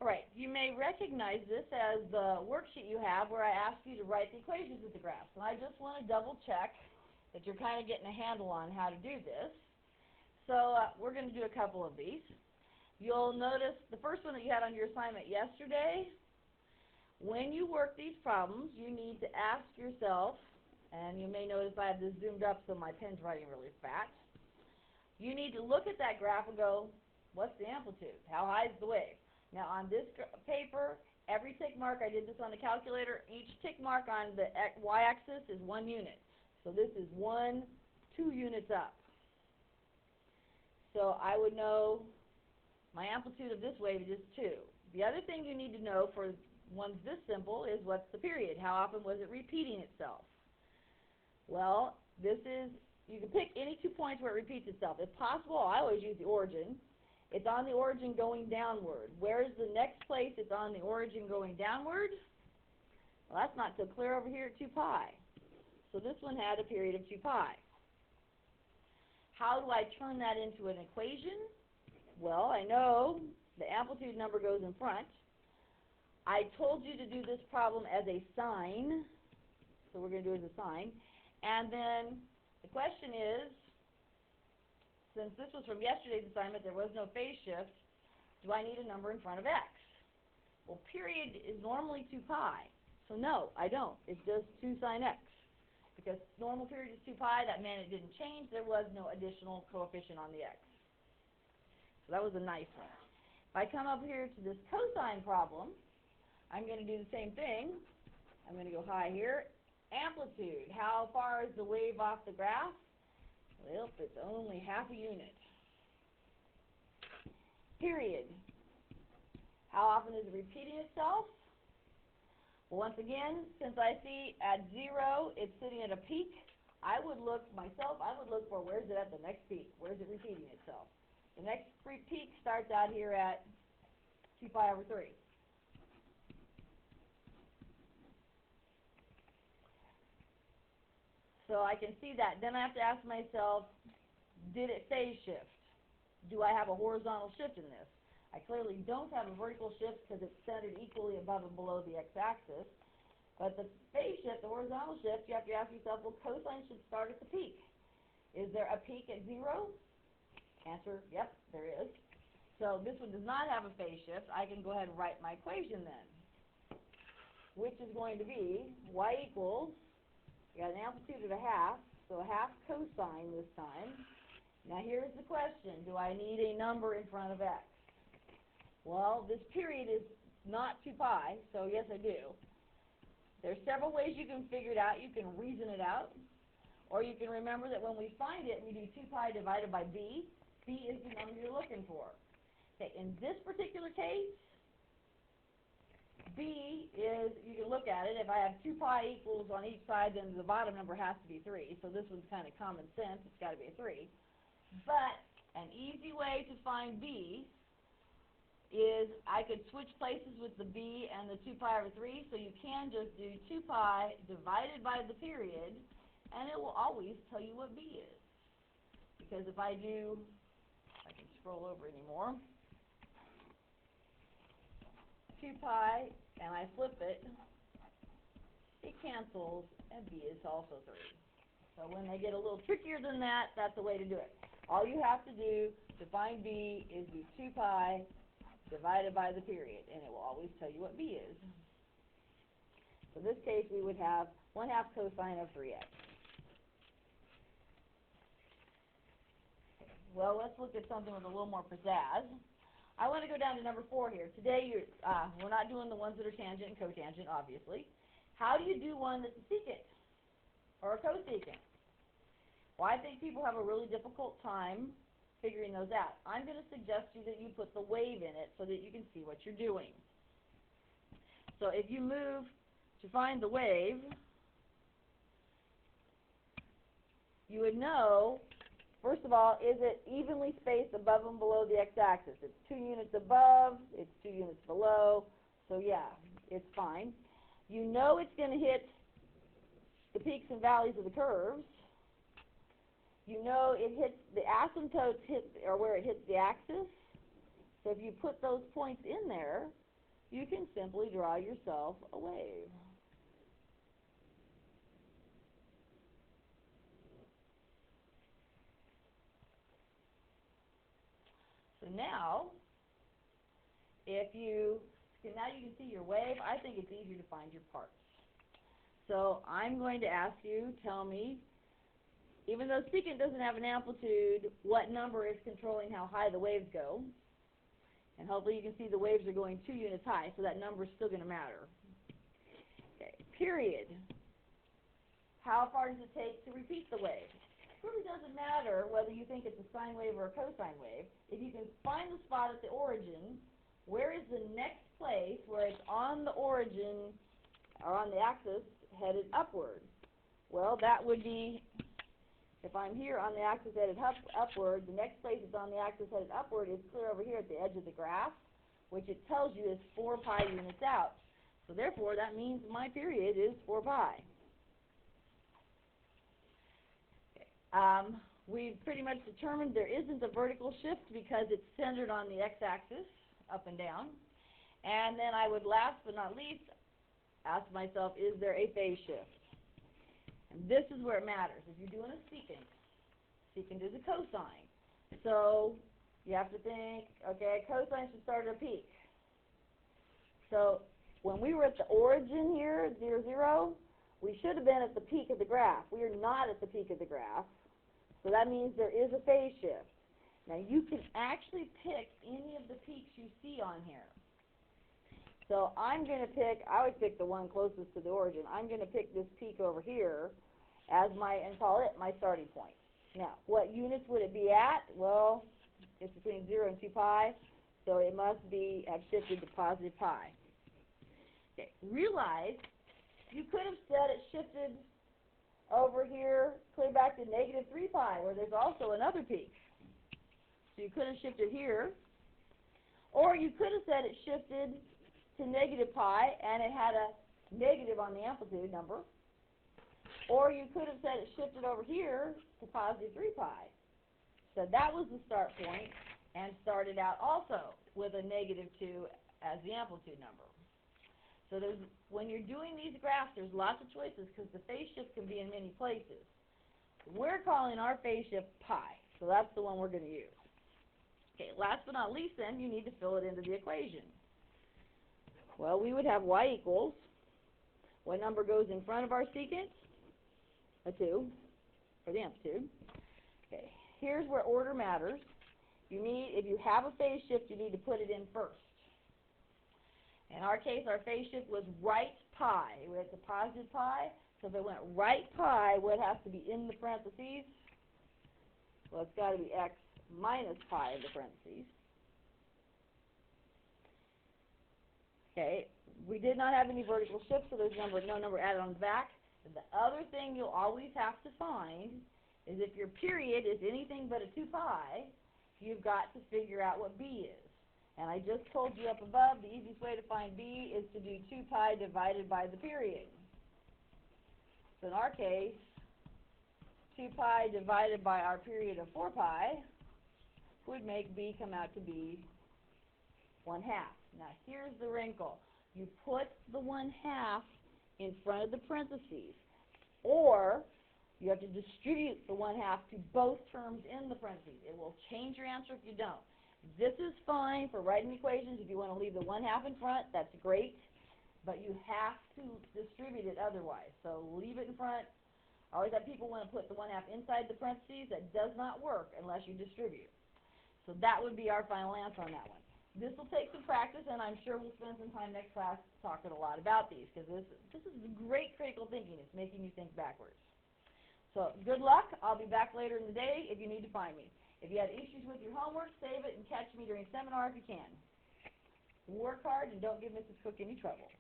All right, you may recognize this as the worksheet you have where I asked you to write the equations with the graphs. And I just want to double check that you're kind of getting a handle on how to do this. So we're going to do a couple of these. You'll notice the first one that you had on your assignment yesterday, when you work these problems, you need to ask yourself, and you may notice I have this zoomed up so my pen's writing really fast. You need to look at that graph and go, what's the amplitude? How high is the wave? Now on this paper, every tick mark, I did this on the calculator, each tick mark on the y-axis is 1 unit. So this is 2 units up. So I would know my amplitude of this wave is just 2. The other thing you need to know for ones this simple is what's the period? How often was it repeating itself? Well, this is, you can pick any 2 points where it repeats itself. If possible, I always use the origin. It's on the origin going downward. Where is the next place it's on the origin going downward? Well, that's not so clear over here at 2 pi. So this one had a period of 2 pi. How do I turn that into an equation? Well, I know the amplitude number goes in front. I told you to do this problem as a sine, so we're going to do it as a sine. And then the question is, since this was from yesterday's assignment, there was no phase shift, do I need a number in front of x? Well, period is normally 2 pi, so no, I don't. It's just 2 sine x. Because normal period is 2 pi, that meant it didn't change. There was no additional coefficient on the x. So that was a nice one. If I come up here to this cosine problem, I'm going to do the same thing. I'm going to go high here. Amplitude. How far is the wave off the graph? Well, it's only half a unit. Period. How often is it repeating itself? Well, once again, since I see at 0 it's sitting at a peak, I would look for where is it at the next peak? Where is it repeating itself? The next peak starts out here at 2 pi over 3. So I can see that. Then I have to ask myself, did it phase shift? Do I have a horizontal shift in this? I clearly don't have a vertical shift because it's centered equally above and below the x-axis. But the phase shift, the horizontal shift, you have to ask yourself, well, cosine should start at the peak. Is there a peak at 0? Answer, yep, there is. So this one does not have a phase shift. I can go ahead and write my equation then, which is going to be y equals, we got an amplitude of a half, so a half cosine this time. Now here's the question, do I need a number in front of x? Well, this period is not 2 pi, so yes I do. There's several ways you can figure it out. You can reason it out, or you can remember that when we find it, we do 2 pi divided by b. B is the number you're looking for. Okay, in this particular case, b is, you can look at it, if I have 2 pi equals on each side, then the bottom number has to be 3. So this one's kind of common sense, it's got to be a 3. But an easy way to find b is I could switch places with the b and the 2 pi over 3, so you can just do 2 pi divided by the period, and it will always tell you what b is. Because if I do, I can scroll over anymore, 2 pi, and I flip it, it cancels, and b is also 3. So when they get a little trickier than that, that's the way to do it. All you have to do to find b is do 2 pi divided by the period, and it will always tell you what b is. So in this case, we would have 1/2 cosine of 3x. Well, let's look at something with a little more pizzazz. I want to go down to number 4 here. Today, we're not doing the ones that are tangent and cotangent, obviously. How do you do one that's a secant or a cosecant? Well, I think people have a really difficult time figuring those out. I'm going to suggest to you that you put the wave in it so that you can see what you're doing. So if you move to find the wave, you would know, first of all, is it evenly spaced above and below the x-axis? It's 2 units above, it's 2 units below, so yeah, it's fine. You know it's going to hit the peaks and valleys of the curves. You know it hits the asymptotes, or where it hits the axis. So if you put those points in there, you can simply draw yourself a wave. So now, now you can see your wave. I think it's easier to find your parts. So I'm going to ask you, tell me, even though secant doesn't have an amplitude, what number is controlling how high the waves go? And hopefully you can see the waves are going 2 units high, so that number is still going to matter. Okay, period. How far does it take to repeat the wave? It really doesn't matter whether you think it's a sine wave or a cosine wave. If you can find the spot at the origin, where is the next place where it's on the origin or on the axis headed upward? Well, that would be, if I'm here on the axis headed upward, the next place it's on the axis headed upward is clear over here at the edge of the graph, which it tells you is 4 pi units out. So therefore, that means my period is 4 pi. We've pretty much determined there isn't a vertical shift because it's centered on the x-axis, up and down. And then I would, last but not least, ask myself, is there a phase shift? And this is where it matters. If you're doing a secant is a cosine. So you have to think, okay, cosine should start at a peak. So when we were at the origin here, 0, 0, we should have been at the peak of the graph. We are not at the peak of the graph. So that means there is a phase shift. Now you can actually pick any of the peaks you see on here. So I'm going to pick, I would pick the one closest to the origin. I'm going to pick this peak over here as and call it my starting point. Now, what units would it be at? Well, it's between 0 and 2 pi, so it must have shifted to positive pi. Okay, realize you could have said it shifted over here clear back to negative 3 pi, where there's also another peak. So you could have shifted here, or you could have said it shifted to negative pi and it had a negative on the amplitude number, or you could have said it shifted over here to positive 3 pi. So that was the start point and started out also with a negative 2 as the amplitude number. So when you're doing these graphs, there's lots of choices because the phase shift can be in many places. We're calling our phase shift pi, so that's the one we're going to use. Okay, last but not least then, you need to fill it into the equation. Well, we would have y equals, what number goes in front of our secant? A 2, for the amplitude. Okay, here's where order matters. If you have a phase shift, you need to put it in first. In our case, our phase shift was right pi. We had the positive pi, so if it went right pi, what has to be in the parentheses? Well, it's got to be x minus pi in the parentheses. Okay, we did not have any vertical shifts, so there's no number added on the back. And the other thing you'll always have to find is if your period is anything but a 2 pi, you've got to figure out what b is. And I just told you up above, the easiest way to find b is to do 2 pi divided by the period. So in our case, 2 pi divided by our period of 4 pi would make b come out to be 1/2. Now here's the wrinkle. You put the 1/2 in front of the parentheses, or you have to distribute the 1/2 to both terms in the parentheses. It will change your answer if you don't. This is fine for writing equations. If you want to leave the 1/2 in front, that's great, but you have to distribute it otherwise. So leave it in front. I always have people want to put the 1/2 inside the parentheses. That does not work unless you distribute. So that would be our final answer on that one. This will take some practice, and I'm sure we'll spend some time next class talking a lot about these, because this is great critical thinking. It's making you think backwards. So good luck. I'll be back later in the day if you need to find me. If you have issues with your homework, save it and catch me during seminar if you can. Work hard and don't give Mrs. Cook any trouble.